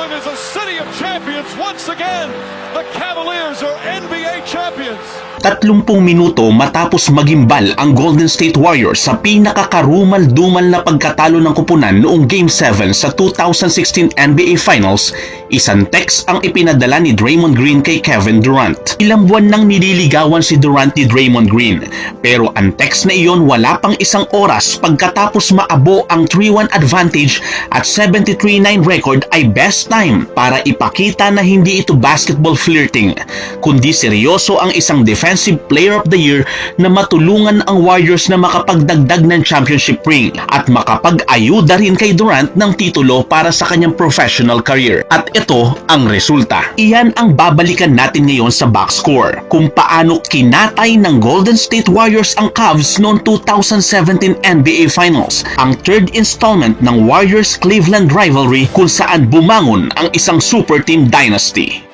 Cleveland is a city of champions once again. The Cavaliers are NBA champions. 30 minuto matapos magimbal ang Golden State Warriors sa pinakakarumal-dumal na pagkatalo ng kupunan noong Game 7 sa 2016 NBA Finals, isang text ang ipinadala ni Draymond Green kay Kevin Durant. Ilang buwan nang nililigawan si Durant ni Draymond Green, pero ang text na iyon wala pang isang oras pagkatapos maabo ang 3-1 advantage at 73-9 record ay best time para ipakita na hindi ito basketball flirting, kundi seryoso ang isang Defensive Player of the Year na matulungan ang Warriors na makapagdagdag ng championship ring at makapag-ayuda rin kay Durant ng titulo para sa kanyang professional career. At ito ang resulta. Iyan ang babalikan natin ngayon sa box score, kung paano kinatay ng Golden State Warriors ang Cavs noong 2017 NBA Finals, ang third installment ng Warriors-Cleveland rivalry kung saan bumangon ang isang super team dynasty.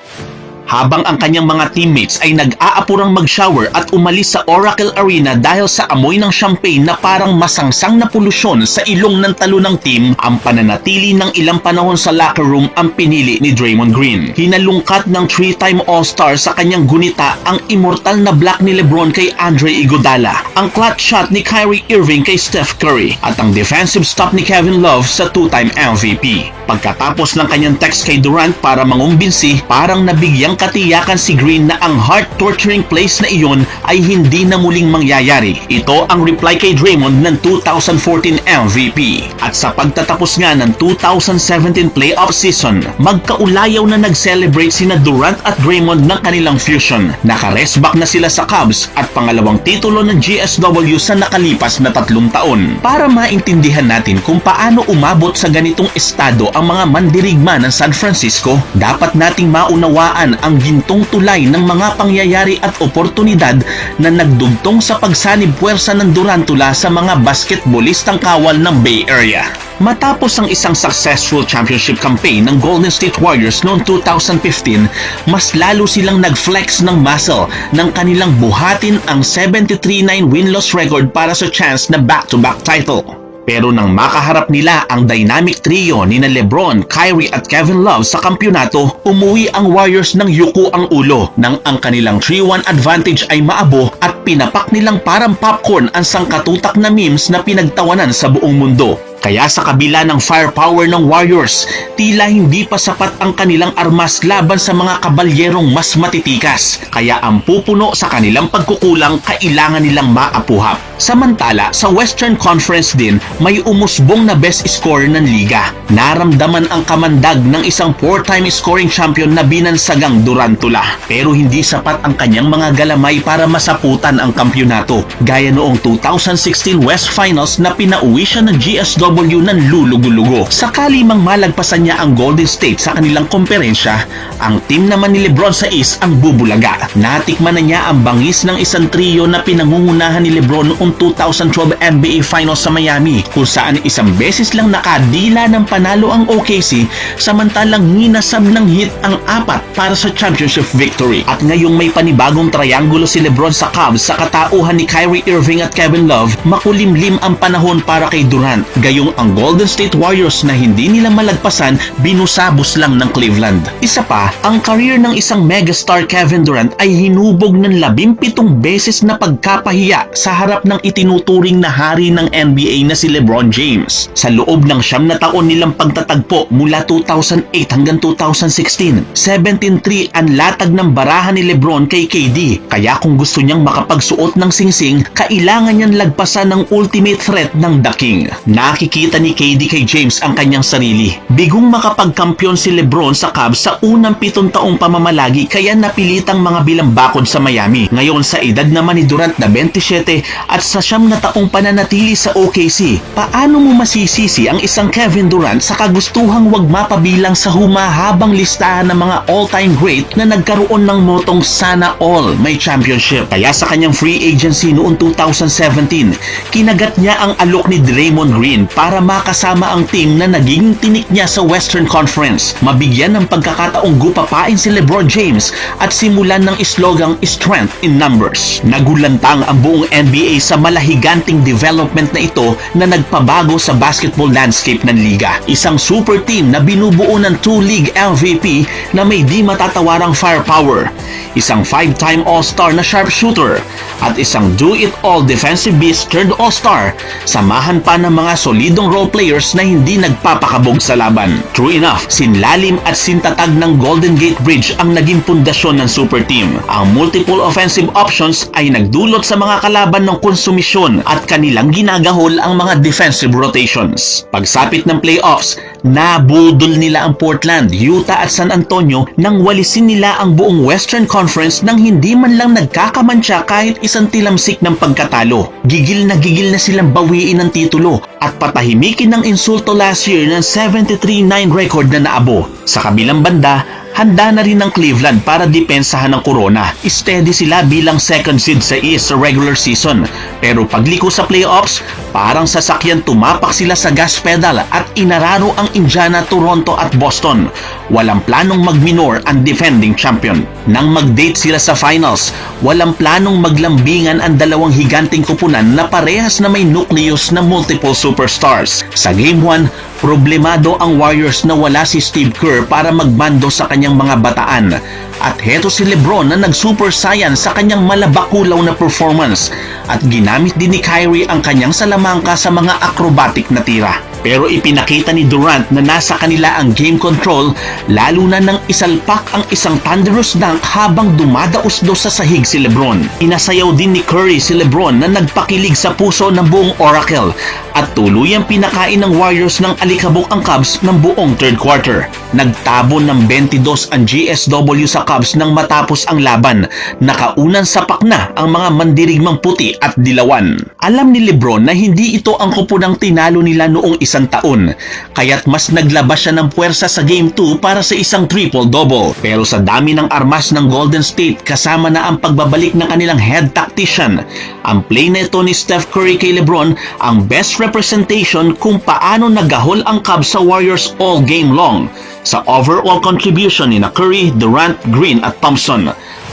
Habang ang kanyang mga teammates ay nag-aapurang mag-shower at umalis sa Oracle Arena dahil sa amoy ng champagne na parang masangsang na polusyon sa ilong ng talo ng team, ang pananatili ng ilang panahon sa locker room ang pinili ni Draymond Green. Hinalungkat ng 3-time All-Star sa kanyang gunita ang immortal na block ni LeBron kay Andre Iguodala, ang clutch shot ni Kyrie Irving kay Steph Curry, at ang defensive stop ni Kevin Love sa 2-time MVP. Pagkatapos ng kanyang text kay Durant para mangumbinsi, parang nabigyang katiyakan si Green na ang heart-torturing plays na iyon ay hindi na muling mangyayari. Ito ang reply kay Draymond ng 2014 MVP. At sa pagtatapos nga ng 2017 playoff season, magkaulayaw na nag-celebrate sina Durant at Draymond ng kanilang fusion. Naka-rest back na sila sa Cavs at pangalawang titulo ng GSW sa nakalipas na 3 taon. Para maintindihan natin kung paano umabot sa ganitong estado ang mga mandirigma ng San Francisco, dapat nating maunawaan ang gintong tulay ng mga pangyayari at oportunidad na nagdugtong sa pagsanib puwersa ng Durantula sa mga basketballistang kawal ng Bay Area. Matapos ang isang successful championship campaign ng Golden State Warriors noong 2015, mas lalo silang nag-flex ng muscle ng kanilang buhatin ang 73-9 win-loss record para sa chance na back-to-back title. Pero nang makaharap nila ang dynamic trio ni na LeBron, Kyrie at Kevin Love sa kampyonato, umuwi ang Warriors ng yuko ang ulo nang ang kanilang 3-1 advantage ay maabo at pinapak nilang parang popcorn ang sangkatutak na memes na pinagtawanan sa buong mundo. Kaya sa kabila ng firepower ng Warriors, tila hindi pa sapat ang kanilang armas laban sa mga kabalyerong mas matitikas. Kaya ang pupuno sa kanilang pagkukulang kailangan nilang maapuhap. Samantala, sa Western Conference din, may umusbong na best scorer ng liga. Naramdaman ang kamandag ng isang 4-time scoring champion na binansagang Durantula. Pero hindi sapat ang kanyang mga galamay para masaputan ang kampyonato. Gaya noong 2016 West Finals na pinauwi siya ng GSW ng lulugo-lugo. Sakali mang malagpasan niya ang Golden State sa kanilang komperensya, ang team naman ni LeBron sa East ang bubulaga. Natikman na niya ang bangis ng isang trio na pinangungunahan ni LeBron noong 2012 NBA Finals sa Miami, kung saan isang beses lang nakadila ng panalo ang OKC, samantalang ninasab ng Heat ang 4 para sa championship victory. At ngayong may panibagong triangulo si LeBron sa Cavs sa katauhan ni Kyrie Irving at Kevin Love, makulimlim ang panahon para kay Durant. Gayong ang Golden State Warriors na hindi nila malagpasan, binusabos lang ng Cleveland. Isa pa, ang career ng isang megastar Kevin Durant ay hinubog ng 17 beses na pagkapahiya sa harap ng itinuturing na hari ng NBA na si LeBron James. Sa loob ng 9 na taon nilang pagtatagpo mula 2008 hanggang 2016, 17-3 ang latag ng barahan ni LeBron kay KD. Kaya kung gusto niyang makapagsuot ng singsing, kailangan niyang lagpasan ng ultimate threat ng The King. Nakikita ni KD kay James ang kanyang sarili. Bigong makapagkampiyon si LeBron sa Cavs sa unang 7 taong pamamalagi, kaya napilitang mga bilang bakod sa Miami. Ngayon sa edad naman ni Durant na 27 at sa 9 na taong pananatili sa OKC, paano mo masisisi ang isang Kevin Durant sa kagustuhang wag mapabilang sa humahabang listahan ng mga all-time great na nagkaroon ng motong sana all may championship? Kaya sa kanyang free agency noong 2017, kinagat niya ang alok ni Draymond Green para makasama ang team na naging tinik niya sa Western Conference, mabigyan ng pagkakataong gupapain si LeBron James at simulan ng slogang Strength in Numbers. Nagulantang ang buong NBA sa sa malahiganting development na ito na nagpabago sa basketball landscape ng liga. Isang super team na binubuo ng 2 league MVP na may di matatawarang firepower, isang 5-time All-Star na sharpshooter, at isang do-it-all defensive beast turned All-Star, samahan pa ng mga solidong role players na hindi nagpapakabog sa laban. True enough, sinlalim at sintatag ng Golden Gate Bridge ang naging pundasyon ng super team. Ang multiple offensive options ay nagdulot sa mga kalaban ng konsumisyon at kanilang ginagahol ang mga defensive rotations. Pagsapit ng playoffs, nabudol nila ang Portland, Utah at San Antonio nang walisin nila ang buong Western Conference nang hindi man lang nagkakamantsa kahit isang tilamsik ng pagkatalo. Gigil na silang bawiin ng titulo at patahimikin ng insulto last year ng 73-9 record na naabo. Sa kabilang banda, handa na rin ng Cleveland para depensahan ng Corona. Steady sila bilang second seed sa East sa regular season. Pero pagliko sa playoffs, parang sasakyan tumapak sila sa gas pedal at inararo ang Indiana, Toronto at Boston. Walang planong mag-minor ang defending champion. Nang mag-date sila sa finals, walang planong maglambingan ang dalawang higanting kupunan na parehas na may nucleus na multiple superstars. Sa Game 1, problemado ang Warriors na wala si Steve Kerr para magbando sa kanyang mga bataan. At heto si LeBron na nag-super saiyan sa kanyang malabakulaw na performance at ginamit din ni Kyrie ang kanyang salamangka sa mga acrobatic na tira. Pero ipinakita ni Durant na nasa kanila ang game control, lalo na nang isalpak ang isang thunderous dunk habang dumadaos-dos sa sahig si LeBron. Inasayaw din ni Curry si LeBron na nagpakilig sa puso ng buong Oracle at tuluyang pinakain ng Warriors ng alikabok ang Cubs ng buong third quarter. Nagtabon ng 22 ang GSW sa Cubs nang matapos ang laban. Nakaunang sapak na ang mga mandirigmang puti at dilawan. Alam ni LeBron na hindi ito ang kupunang tinalo nila noong isang taon, kaya't mas naglabas siya ng puwersa sa Game 2 para sa isang triple-double. Pero sa dami ng armas ng Golden State kasama na ang pagbabalik ng kanilang head tactician, ang play na ito ni Steph Curry kay LeBron ang best representation kung paano nagahol ang Cubs sa Warriors all game long. Sa overall contribution ni Curry, Durant, Green at Thompson,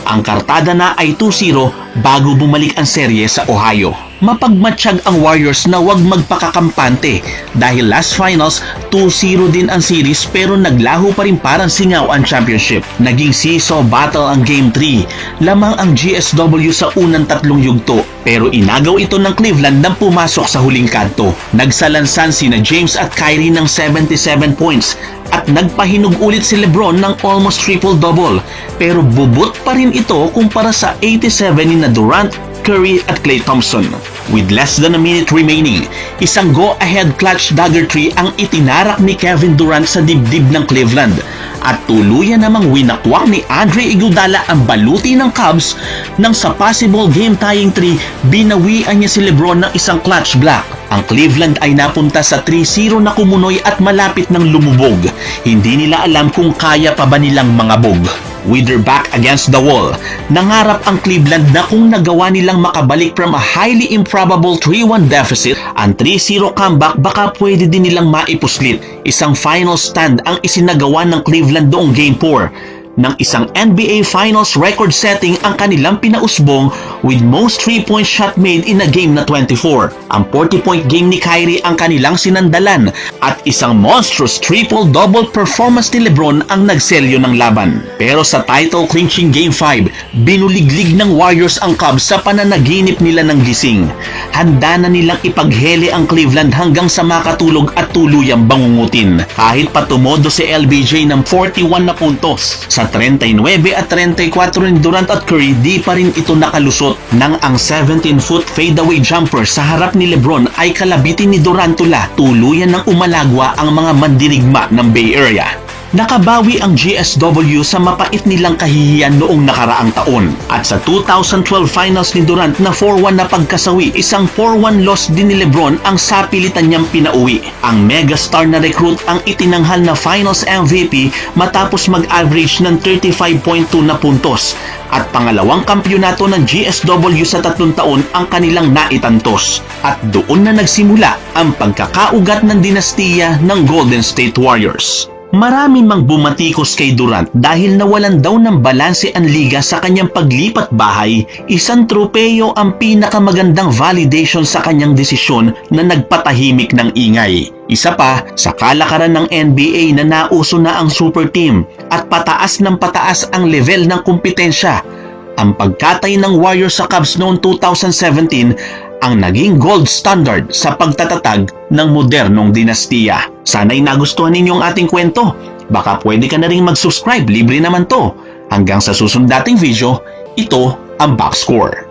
ang kartada na ay 2-0 bago bumalik ang serye sa Ohio. Mapagmatsyag ang Warriors na wag magpakakampante dahil last finals 2-0 din ang series pero naglaho pa rin parang singaw ang championship. Naging seesaw battle ang Game 3. Lamang ang GSW sa unang tatlong yugto pero inagaw ito ng Cleveland nang pumasok sa huling kanto. Nagsalansan sina James at Kyrie ng 77 points at nagpahinog ulit si LeBron ng almost triple-double pero bubot pa rin ito kumpara sa 87 ni Durant, Curry at Klay Thompson. With less than a minute remaining, isang go-ahead clutch dagger 3 ang itinarak ni Kevin Durant sa dibdib ng Cleveland at tuluyan namang winakwak ni Andre Iguodala ang baluti ng Cubs nang sa possible game-tying 3 binawian niya si LeBron ng isang clutch block. Ang Cleveland ay napunta sa 3-0 na kumunoy at malapit ng lumubog. Hindi nila alam kung kaya pa ba nilang mangabog. With their back against the wall, nangarap ang Cleveland na kung nagawa nilang makabalik from a highly improbable 3-1 deficit, ang 3-0 comeback baka pwede din nilang maipuslit. Isang final stand ang isinagawa ng Cleveland noong Game 4. Ng isang NBA Finals record-setting ang kanilang pinausbong with most 3-point shot made in a game na 24. Ang 40-point game ni Kyrie ang kanilang sinandalan at isang monstrous triple-double performance ni LeBron ang nagselyo ng laban. Pero sa title-clinching Game 5, binuliglig ng Warriors ang Cubs sa pananaginip nila ng gising. Handa na nilang ipaghele ang Cleveland hanggang sa makatulog at tuluyang bangungutin. Kahit pa tumodo si LBJ ng 41 na puntos. Sa 39 at 34 ni Durant at Curry, di pa rin ito nakalusot nang ang 17-foot fadeaway jumper sa harap ni LeBron ay kalabitin ni Durantula. Tuluyan ng umalagwa ang mga mandirigma ng Bay Area. Nakabawi ang GSW sa mapait nilang kahihiyan noong nakaraang taon. At sa 2012 finals ni Durant na 4-1 na pagkasawi, isang 4-1 loss din ni LeBron ang sapilitan niyang pinauwi. Ang megastar na recruit ang itinanghal na finals MVP matapos mag-average ng 35.2 na puntos. At pangalawang kampyonato ng GSW sa 3 taon ang kanilang naitantos. At doon na nagsimula ang pagkakaugat ng dinastiya ng Golden State Warriors. Marami mang bumatikos kay Durant dahil nawalan daw ng balanse ang liga sa kanyang paglipat bahay, isang tropeyo ang pinakamagandang validation sa kanyang desisyon na nagpatahimik ng ingay. Isa pa, sa kalakaran ng NBA na nauso na ang super team at pataas ng pataas ang level ng kompetensya. Ang pagkatay ng Warriors sa Cavs noong 2017 ang naging gold standard sa pagtatatag ng modernong dinastiya. Sana'y nagustuhan ninyong ating kwento. Baka pwede ka na rin mag-subscribe, libre naman to. Hanggang sa susunod nating video, ito ang Box Score.